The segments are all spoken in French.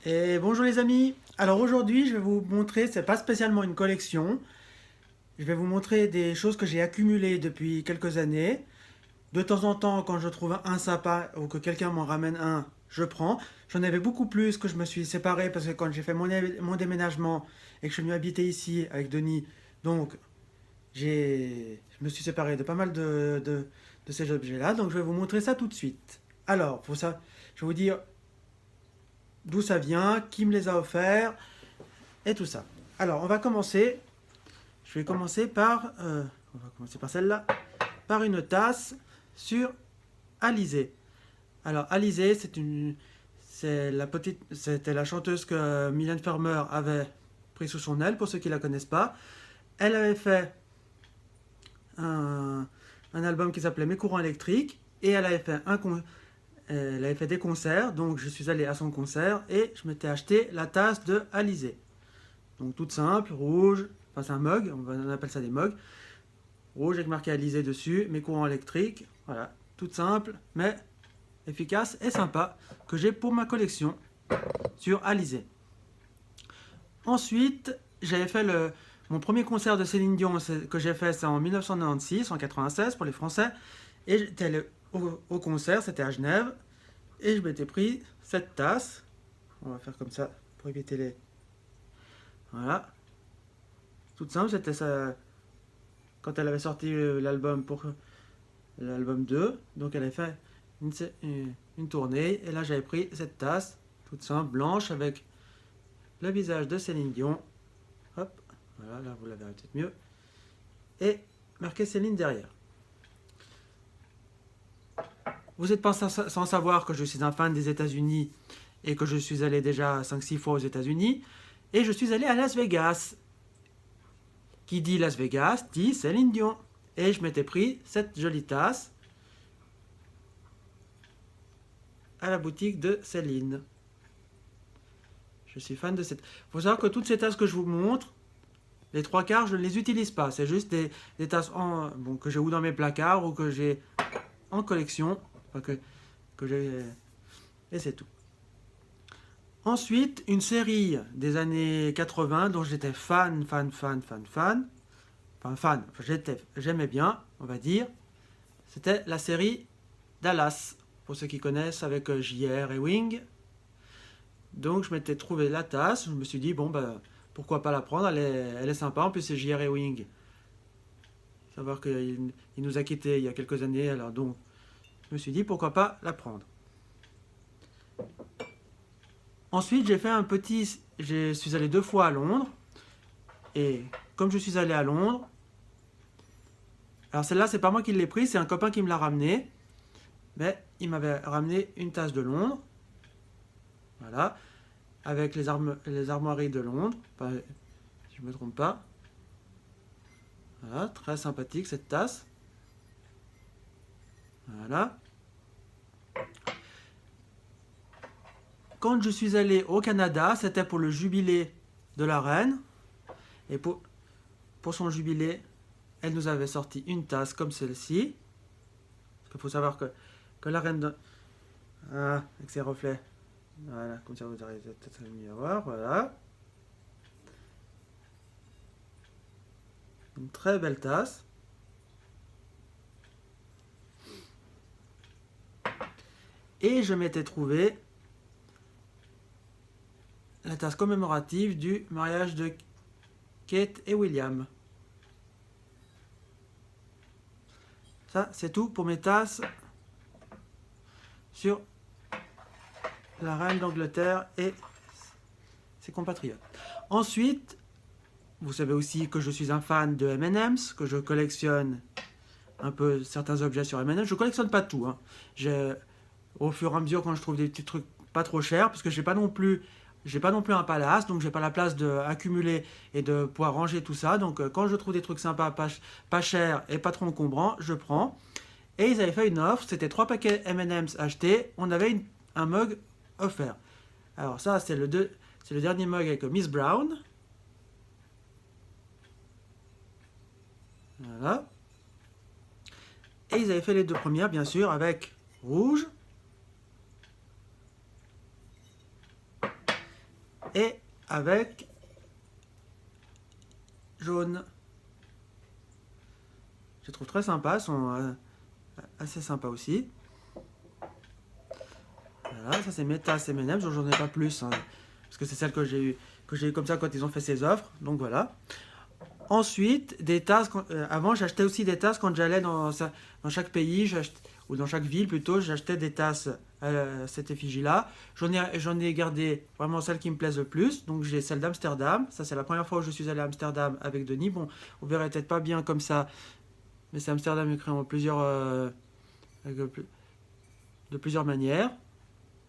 Et bonjour les amis. Alors aujourd'hui, je vais vous montrer, c'est pas spécialement une collection. Je vais vous montrer des choses que j'ai accumulées depuis quelques années. De temps en temps, quand je trouve un sympa ou que quelqu'un m'en ramène un, je prends. J'en avais beaucoup plus que je me suis séparé parce que quand j'ai fait mon déménagement et que je suis venu habiter ici avec Denis, donc je me suis séparé de pas mal de ces objets-là. Donc je vais vous montrer ça tout de suite. Alors, pour ça, je vais vous dire d'où ça vient, qui me les a offerts et tout ça. Alors, on va commencer. Je vais commencer par, on va commencer par celle-là, par une tasse sur Alizée. Alors, Alizée, c'était la chanteuse que Mylène Farmer avait pris sous son aile. Pour ceux qui la connaissent pas, elle avait fait un, un album qui s'appelait Mes courants électriques et elle avait fait des concerts. Donc, je suis allé à son concert et je m'étais acheté la tasse de Alizée. Donc toute simple, rouge, enfin c'est un mug, on appelle ça des mugs. Rouge avec marqué Alizé dessus, mes courants électriques, voilà, toute simple, mais efficace et sympa, que j'ai pour ma collection sur Alizé. Ensuite, j'avais fait mon premier concert de Céline Dion que j'ai fait, c'est en 1996, en 96 pour les Français, et j'étais allé au concert, c'était à Genève, et je m'étais pris cette tasse, on va faire comme ça pour éviter les... Voilà, toute simple, c'était ça quand elle avait sorti l'album pour l'album 2. Donc elle avait fait une tournée. Et là j'avais pris cette tasse, toute simple, blanche, avec le visage de Céline Dion. Hop, voilà, là vous la verrez peut-être mieux. Et marqué Céline derrière. Vous n'êtes pas sans savoir que je suis un fan des États-Unis et que je suis allé déjà 5-6 fois aux États-Unis. Et je suis allé à Las Vegas. Qui dit Las Vegas dit Céline Dion. Et je m'étais pris cette jolie tasse à la boutique de Céline. Je suis fan de cette... Il faut savoir que toutes ces tasses que je vous montre, les trois quarts, je ne les utilise pas. C'est juste des tasses que j'ai ou dans mes placards ou que j'ai en collection. Enfin, que j'ai... Et c'est tout. Ensuite, une série des années 80 dont j'étais fan. Enfin, j'aimais bien, on va dire. C'était la série Dallas, pour ceux qui connaissent, avec JR et Wing. Donc je m'étais trouvé la tasse, je me suis dit, bon, bah, pourquoi pas la prendre, elle est sympa, en plus c'est JR et Wing. Savoir qu'il nous a quittés il y a quelques années, alors donc je me suis dit, pourquoi pas la prendre. Ensuite, je suis allé 2 fois à Londres, et comme je suis allé à Londres, alors celle-là, c'est pas moi qui l'ai prise, c'est un copain qui me l'a ramené, mais il m'avait ramené une tasse de Londres, voilà, avec les armoiries de Londres, si je ne me trompe pas. Voilà, très sympathique cette tasse. Voilà. Quand je suis allé au Canada, c'était pour le jubilé de la reine. Et pour son jubilé, elle nous avait sorti une tasse comme celle-ci. Parce qu'il faut savoir que la reine avec ses reflets. Voilà, comme ça vous arrivez peut-être mieux à voir. Voilà. Une très belle tasse. Et je m'étais trouvé la tasse commémorative du mariage de Kate et William. Ça, c'est tout pour mes tasses sur la reine d'Angleterre et ses compatriotes. Ensuite, vous savez aussi que je suis un fan de M&M's, que je collectionne un peu certains objets sur M&M's. Je collectionne pas tout. Au fur et à mesure, quand je trouve des petits trucs pas trop chers, parce que j'ai pas non plus un palace, donc j'ai pas la place d'accumuler et de pouvoir ranger tout ça. Donc quand je trouve des trucs sympas, pas chers et pas trop encombrants, je prends. Et ils avaient fait une offre, c'était 3 paquets M&M's achetés, on avait un mug offert. Alors ça, c'est le dernier mug avec Miss Brown. Voilà. Et ils avaient fait les 2 premières, bien sûr, avec rouge et avec jaune. Je les trouve très sympas, elles sont assez sympas aussi. Voilà, ça c'est mes tasses M&M's, j'en ai pas plus, hein, parce que c'est celle que j'ai eu comme ça quand ils ont fait ces offres, donc voilà. Ensuite, des tasses, avant j'achetais aussi des tasses quand j'allais dans chaque pays, ou dans chaque ville plutôt, j'achetais des tasses à cette effigie-là. J'en ai gardé vraiment celles qui me plaisent le plus, donc j'ai celle d'Amsterdam, ça c'est la première fois où je suis allé à Amsterdam avec Denis, bon, on verrait peut-être pas bien comme ça, mais c'est Amsterdam écrit en de plusieurs manières.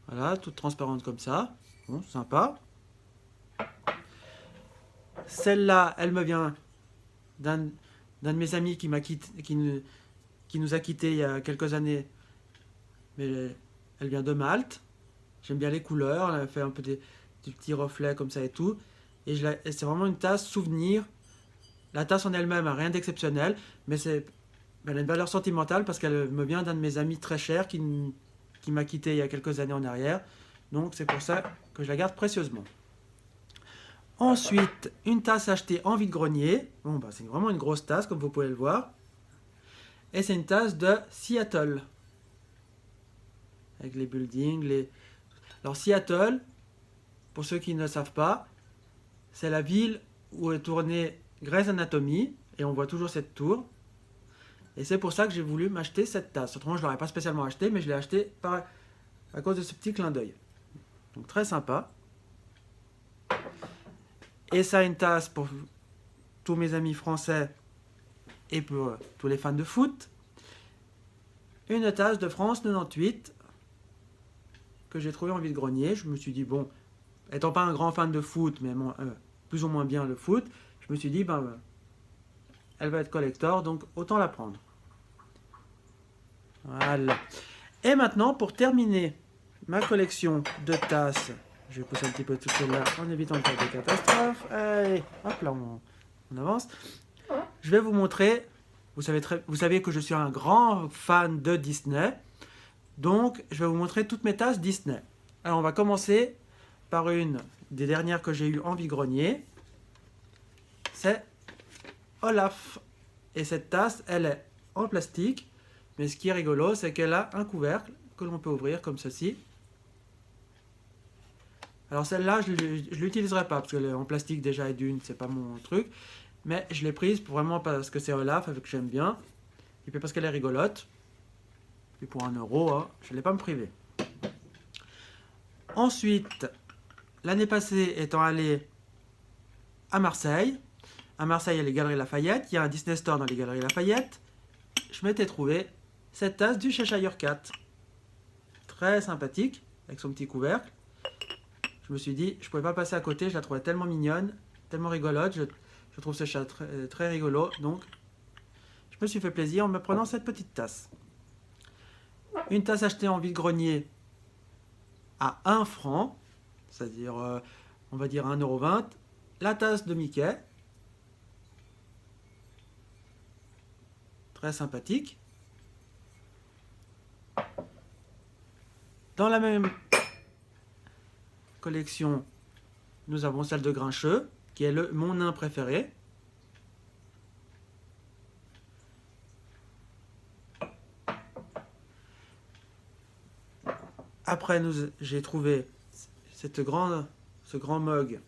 Voilà, toute transparente comme ça. Bon, sympa. Celle-là, elle me vient d'un de mes amis qui nous a quittés il y a quelques années. Mais elle vient de Malte. J'aime bien les couleurs. Elle a fait un peu des petits reflets comme ça et tout. Et c'est vraiment une tasse souvenir. La tasse en elle-même n'a rien d'exceptionnel. Mais elle a une valeur sentimentale parce qu'elle me vient d'un de mes amis très chers qui m'a quitté il y a quelques années en arrière. Donc c'est pour ça que je la garde précieusement. Ensuite, une tasse achetée en vide-grenier. Bon, bah, c'est vraiment une grosse tasse, comme vous pouvez le voir. Et c'est une tasse de Seattle. Avec les buildings. Alors, Seattle, pour ceux qui ne le savent pas, c'est la ville où est tournée Grey's Anatomy. Et on voit toujours cette tour. Et c'est pour ça que j'ai voulu m'acheter cette tasse. Autrement, je ne l'aurais pas spécialement acheté, mais je l'ai acheté à cause de ce petit clin d'œil. Donc, très sympa. Et ça, une tasse pour tous mes amis français et pour tous les fans de foot. Une tasse de France 98 que j'ai trouvée en vide-grenier. Je me suis dit, bon, étant pas un grand fan de foot, mais plus ou moins bien le foot, je me suis dit, elle va être collector, donc autant la prendre. Voilà. Et maintenant, pour terminer ma collection de tasses, je vais pousser un petit peu tout cela en évitant de faire des catastrophes. Allez, hop là, on avance. Je vais vous montrer, vous savez que je suis un grand fan de Disney, donc je vais vous montrer toutes mes tasses Disney. Alors on va commencer par une des dernières que j'ai eues en vide-grenier. C'est Olaf. Et cette tasse, elle est en plastique, mais ce qui est rigolo, c'est qu'elle a un couvercle que l'on peut ouvrir comme ceci. Alors celle-là, je ne l'utiliserai pas, parce qu'elle est en plastique déjà et d'une, c'est pas mon truc. Mais je l'ai prise vraiment parce que c'est Olaf, avec que j'aime bien. Et puis parce qu'elle est rigolote. Et pour 1 euro, hein, je ne l'ai pas me priver. Ensuite, l'année passée, étant allé à Marseille. À Marseille, il y a les Galeries Lafayette. Il y a un Disney Store dans les Galeries Lafayette. Je m'étais trouvé cette tasse du Cheshire Cat. Très sympathique, avec son petit couvercle. Je me suis dit, je ne pouvais pas passer à côté, je la trouvais tellement mignonne, tellement rigolote, je trouve ce chat très, très rigolo, donc je me suis fait plaisir en me prenant cette petite tasse. Une tasse achetée en vide-grenier à 1 franc, c'est-à-dire, on va dire 1,20 €, la tasse de Mickey, très sympathique. Dans la même collection, nous avons celle de Grincheux, qui est mon nain préféré. Après, j'ai trouvé ce grand mug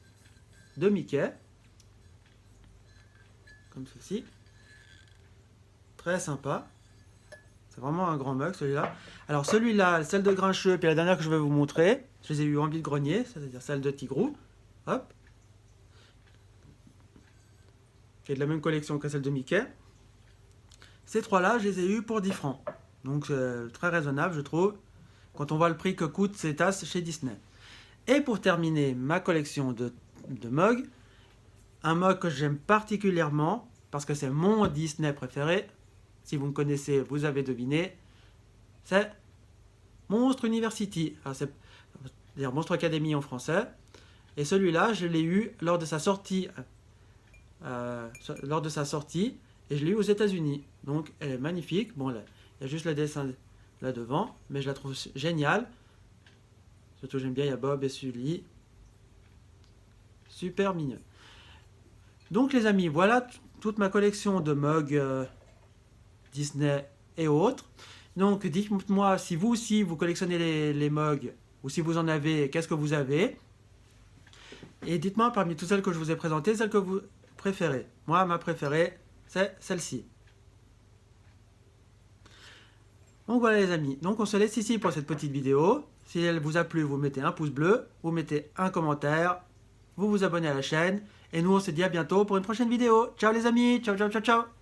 de Mickey, comme ceci. Très sympa. C'est vraiment un grand mug celui-là. Alors celui-là, celle de Grincheux, puis la dernière que je vais vous montrer, je les ai eu en vide-grenier, c'est-à-dire celle de Tigrou. Hop. Qui est de la même collection que celle de Mickey. Ces trois-là, je les ai eus pour 10 francs. Donc c'est très raisonnable, je trouve, quand on voit le prix que coûtent ces tasses chez Disney. Et pour terminer ma collection de mugs, un mug que j'aime particulièrement, parce que c'est mon Disney préféré, si vous me connaissez, vous avez deviné, c'est Monstre University, c'est-à-dire Monstre Academy en français. Et celui-là, je l'ai eu lors de sa sortie, et je l'ai eu aux États-Unis. Donc, elle est magnifique. Bon, là, il y a juste le dessin là devant, mais je la trouve géniale. Surtout, j'aime bien, il y a Bob et Sully. super mignonnes. Donc les amis, voilà toute ma collection de mugs Disney et autres. Donc dites-moi si vous aussi vous collectionnez les mugs, ou si vous en avez, qu'est-ce que vous avez. Et dites-moi parmi toutes celles que je vous ai présentées, celle que vous préférez. Moi, ma préférée, c'est celle-ci. Donc voilà les amis, donc on se laisse ici pour cette petite vidéo. Si elle vous a plu, vous mettez un pouce bleu, vous mettez un commentaire, vous vous abonnez à la chaîne. Et nous on se dit à bientôt pour une prochaine vidéo. Ciao les amis, ciao ciao ciao ciao.